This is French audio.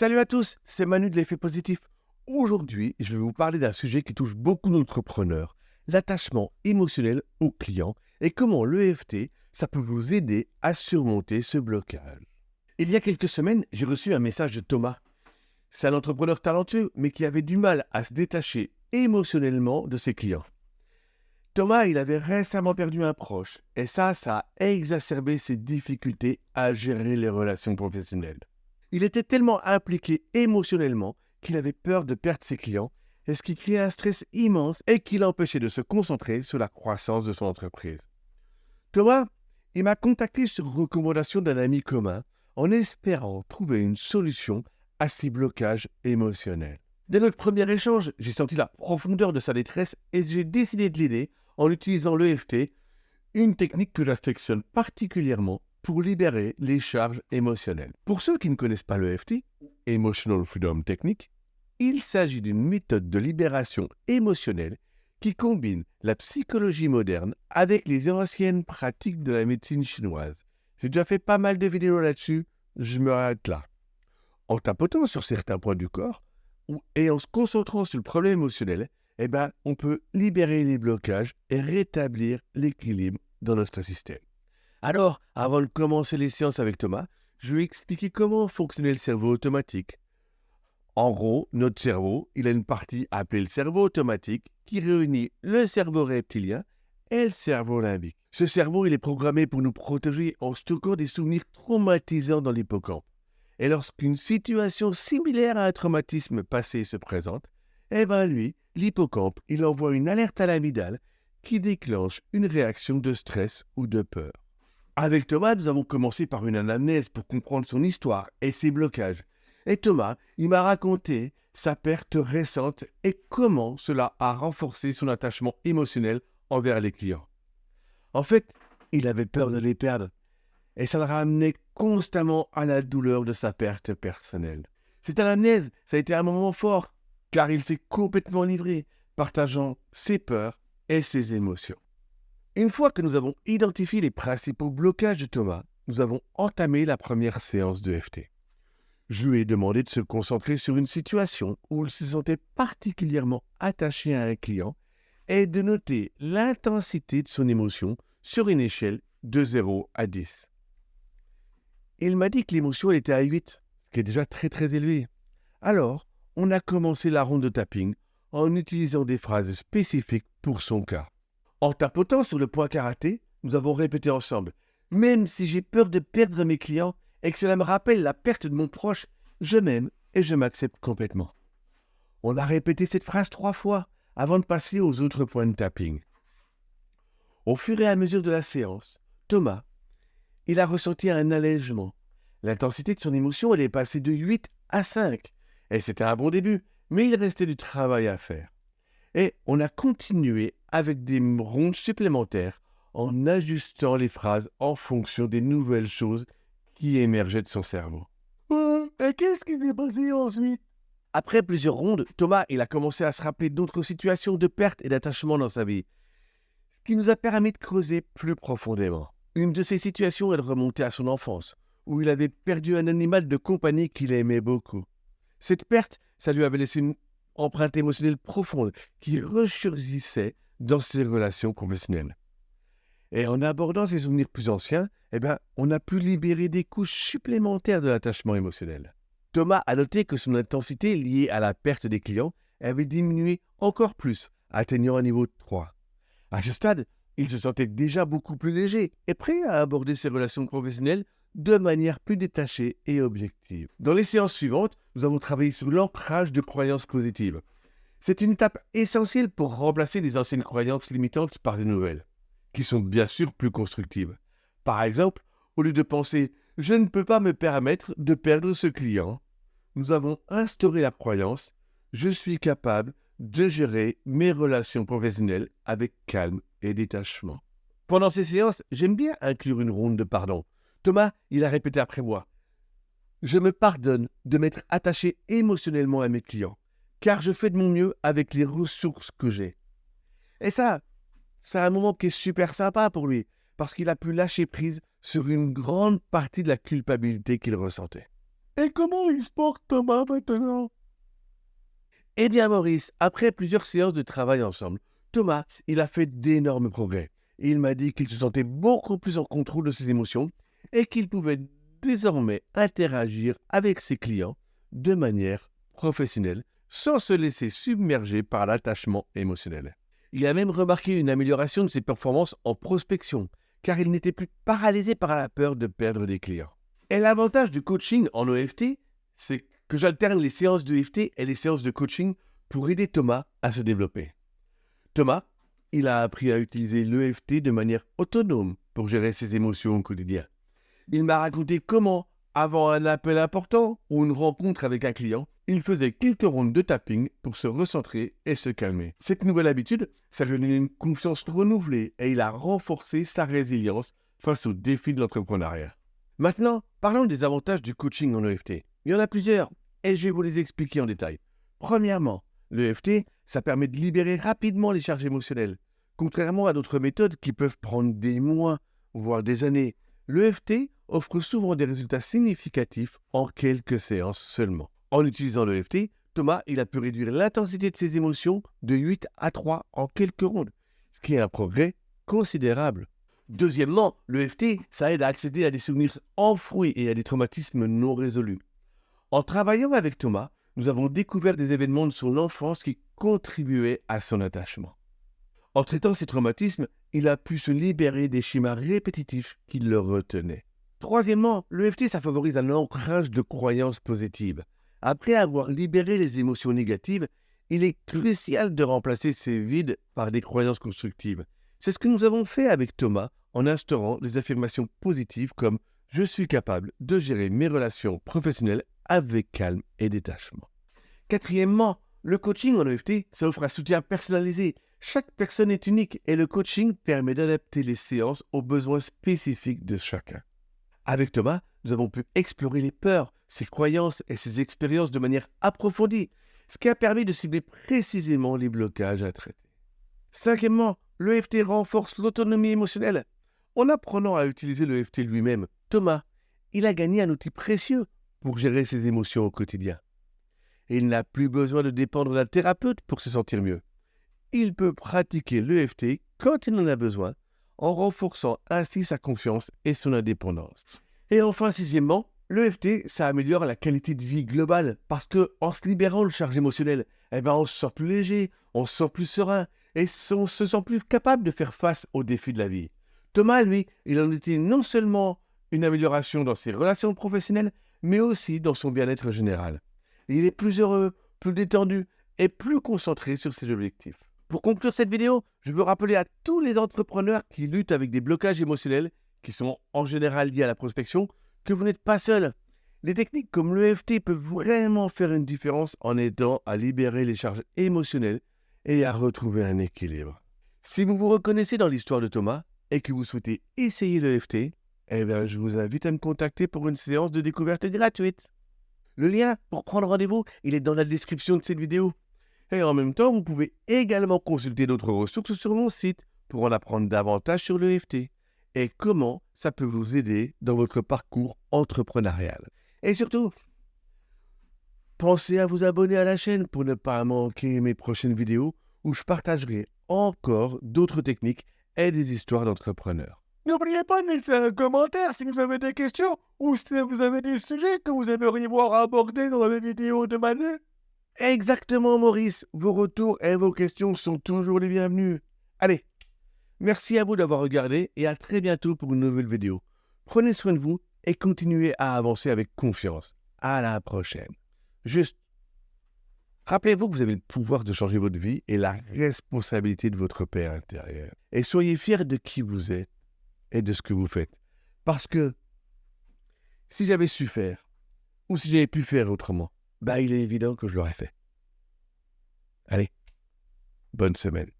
Salut à tous, c'est Manu de l'effet positif. Aujourd'hui, je vais vous parler d'un sujet qui touche beaucoup d'entrepreneurs, l'attachement émotionnel aux clients et comment l'EFT, ça peut vous aider à surmonter ce blocage. Il y a quelques semaines, j'ai reçu un message de Thomas. C'est un entrepreneur talentueux, mais qui avait du mal à se détacher émotionnellement de ses clients. Thomas, il avait récemment perdu un proche, et ça a exacerbé ses difficultés à gérer les relations professionnelles. Il était tellement impliqué émotionnellement qu'il avait peur de perdre ses clients, et ce qui créait un stress immense et qui l'empêchait de se concentrer sur la croissance de son entreprise. Thomas, il m'a contacté sur recommandation d'un ami commun en espérant trouver une solution à ses blocages émotionnels. Dès notre premier échange, j'ai senti la profondeur de sa détresse et j'ai décidé de l'aider en utilisant l'EFT, une technique que j'affectionne particulièrement pour libérer les charges émotionnelles. Pour ceux qui ne connaissent pas l'EFT, Emotional Freedom Technique, il s'agit d'une méthode de libération émotionnelle qui combine la psychologie moderne avec les anciennes pratiques de la médecine chinoise. J'ai déjà fait pas mal de vidéos là-dessus, je me arrête là. En tapotant sur certains points du corps et en se concentrant sur le problème émotionnel, on peut libérer les blocages et rétablir l'équilibre dans notre système. Alors, avant de commencer les séances avec Thomas, je vais expliquer comment fonctionnait le cerveau automatique. En gros, notre cerveau, il a une partie appelée le cerveau automatique qui réunit le cerveau reptilien et le cerveau limbique. Ce cerveau, il est programmé pour nous protéger en stockant des souvenirs traumatisants dans l'hippocampe. Et lorsqu'une situation similaire à un traumatisme passé se présente, l'hippocampe, il envoie une alerte à l'amygdale qui déclenche une réaction de stress ou de peur. Avec Thomas, nous avons commencé par une anamnèse pour comprendre son histoire et ses blocages. Et Thomas, il m'a raconté sa perte récente et comment cela a renforcé son attachement émotionnel envers les clients. En fait, il avait peur de les perdre et ça le ramenait constamment à la douleur de sa perte personnelle. Cette anamnèse, ça a été un moment fort car il s'est complètement livré, partageant ses peurs et ses émotions. Une fois que nous avons identifié les principaux blocages de Thomas, nous avons entamé la première séance de FT. Je lui ai demandé de se concentrer sur une situation où il se sentait particulièrement attaché à un client et de noter l'intensité de son émotion sur une échelle de 0 à 10. Il m'a dit que l'émotion était à 8, ce qui est déjà très élevé. Alors, on a commencé la ronde de tapping en utilisant des phrases spécifiques pour son cas. En tapotant sur le point karaté, nous avons répété ensemble « Même si j'ai peur de perdre mes clients et que cela me rappelle la perte de mon proche, je m'aime et je m'accepte complètement. » On a répété cette phrase 3 fois avant de passer aux autres points de tapping. Au fur et à mesure de la séance, Thomas, il a ressenti un allègement. L'intensité de son émotion, elle est passée de 8 à 5. Et c'était un bon début, mais il restait du travail à faire. Et on a continué avec des rondes supplémentaires en ajustant les phrases en fonction des nouvelles choses qui émergeaient de son cerveau. Et qu'est-ce qui s'est passé ensuite? Après plusieurs rondes, Thomas, il a commencé à se rappeler d'autres situations de perte et d'attachement dans sa vie, ce qui nous a permis de creuser plus profondément. Une de ces situations, elle remontait à son enfance, où il avait perdu un animal de compagnie qu'il aimait beaucoup. Cette perte, ça lui avait laissé une empreinte émotionnelle profonde qui ressurgissait dans ses relations professionnelles. Et en abordant ses souvenirs plus anciens, on a pu libérer des couches supplémentaires de l'attachement émotionnel. Thomas a noté que son intensité liée à la perte des clients avait diminué encore plus, atteignant un niveau 3. À ce stade, il se sentait déjà beaucoup plus léger et prêt à aborder ses relations professionnelles de manière plus détachée et objective. Dans les séances suivantes, nous avons travaillé sur l'ancrage de croyances positives. C'est une étape essentielle pour remplacer les anciennes croyances limitantes par des nouvelles, qui sont bien sûr plus constructives. Par exemple, au lieu de penser « je ne peux pas me permettre de perdre ce client », nous avons instauré la croyance « je suis capable de gérer mes relations professionnelles avec calme et détachement ». Pendant ces séances, j'aime bien inclure une ronde de pardon. Thomas, il a répété après moi « Je me pardonne de m'être attaché émotionnellement à mes clients, car je fais de mon mieux avec les ressources que j'ai. » Et ça, c'est un moment qui est super sympa pour lui, parce qu'il a pu lâcher prise sur une grande partie de la culpabilité qu'il ressentait. Et comment il se porte Thomas maintenant? Eh bien Maurice, après plusieurs séances de travail ensemble, Thomas, il a fait d'énormes progrès. Il m'a dit qu'il se sentait beaucoup plus en contrôle de ses émotions et qu'il pouvait désormais interagir avec ses clients de manière professionnelle sans se laisser submerger par l'attachement émotionnel. Il a même remarqué une amélioration de ses performances en prospection, car il n'était plus paralysé par la peur de perdre des clients. Et l'avantage du coaching en EFT, c'est que j'alterne les séances de EFT et les séances de coaching pour aider Thomas à se développer. Thomas, il a appris à utiliser l'EFT de manière autonome pour gérer ses émotions au quotidien. Il m'a raconté comment, avant un appel important ou une rencontre avec un client, il faisait quelques rondes de tapping pour se recentrer et se calmer. Cette nouvelle habitude, ça lui a donné une confiance renouvelée et il a renforcé sa résilience face aux défis de l'entrepreneuriat. Maintenant, parlons des avantages du coaching en EFT. Il y en a plusieurs et je vais vous les expliquer en détail. Premièrement, l'EFT, ça permet de libérer rapidement les charges émotionnelles. Contrairement à d'autres méthodes qui peuvent prendre des mois, voire des années, l'EFT offre souvent des résultats significatifs en quelques séances seulement. En utilisant l'EFT, Thomas, il a pu réduire l'intensité de ses émotions de 8 à 3 en quelques rondes, ce qui est un progrès considérable. Deuxièmement, l'EFT, ça aide à accéder à des souvenirs enfouis et à des traumatismes non résolus. En travaillant avec Thomas, nous avons découvert des événements de son enfance qui contribuaient à son attachement. En traitant ces traumatismes, il a pu se libérer des schémas répétitifs qui le retenaient. Troisièmement, l'EFT, ça favorise un ancrage de croyances positives. Après avoir libéré les émotions négatives, il est crucial de remplacer ces vides par des croyances constructives. C'est ce que nous avons fait avec Thomas en instaurant des affirmations positives comme « Je suis capable de gérer mes relations professionnelles avec calme et détachement ». Quatrièmement, le coaching en EFT, ça offre un soutien personnalisé. Chaque personne est unique et le coaching permet d'adapter les séances aux besoins spécifiques de chacun. Avec Thomas, nous avons pu explorer les peurs, ses croyances et ses expériences de manière approfondie, ce qui a permis de cibler précisément les blocages à traiter. Cinquièmement, l'EFT renforce l'autonomie émotionnelle. En apprenant à utiliser l'EFT lui-même, Thomas, il a gagné un outil précieux pour gérer ses émotions au quotidien. Et il n'a plus besoin de dépendre d'un thérapeute pour se sentir mieux. Il peut pratiquer l'EFT quand il en a besoin, en renforçant ainsi sa confiance et son indépendance. Et enfin, sixièmement, l'EFT, ça améliore la qualité de vie globale parce qu'en se libérant de charge émotionnelle, on se sent plus léger, on se sent plus serein et on se sent plus capable de faire face aux défis de la vie. Thomas, lui, il en était non seulement une amélioration dans ses relations professionnelles, mais aussi dans son bien-être général. Il est plus heureux, plus détendu et plus concentré sur ses objectifs. Pour conclure cette vidéo, je veux rappeler à tous les entrepreneurs qui luttent avec des blocages émotionnels, qui sont en général liés à la prospection, que vous n'êtes pas seul. Les techniques comme l'EFT peuvent vraiment faire une différence en aidant à libérer les charges émotionnelles et à retrouver un équilibre. Si vous vous reconnaissez dans l'histoire de Thomas et que vous souhaitez essayer l'EFT, je vous invite à me contacter pour une séance de découverte gratuite. Le lien pour prendre rendez-vous, il est dans la description de cette vidéo. Et en même temps, vous pouvez également consulter d'autres ressources sur mon site pour en apprendre davantage sur l'EFT et comment ça peut vous aider dans votre parcours entrepreneurial. Et surtout, pensez à vous abonner à la chaîne pour ne pas manquer mes prochaines vidéos où je partagerai encore d'autres techniques et des histoires d'entrepreneurs. N'oubliez pas de laisser un commentaire si vous avez des questions ou si vous avez des sujets que vous aimeriez voir abordés dans les vidéos de Manu. Exactement, Maurice. Vos retours et vos questions sont toujours les bienvenus. Allez, merci à vous d'avoir regardé et à très bientôt pour une nouvelle vidéo. Prenez soin de vous et continuez à avancer avec confiance. À la prochaine. Juste, rappelez-vous que vous avez le pouvoir de changer votre vie et la responsabilité de votre paix intérieure. Et soyez fiers de qui vous êtes et de ce que vous faites. Parce que si j'avais su faire, ou si j'avais pu faire autrement, il est évident que je l'aurais fait. Allez, bonne semaine.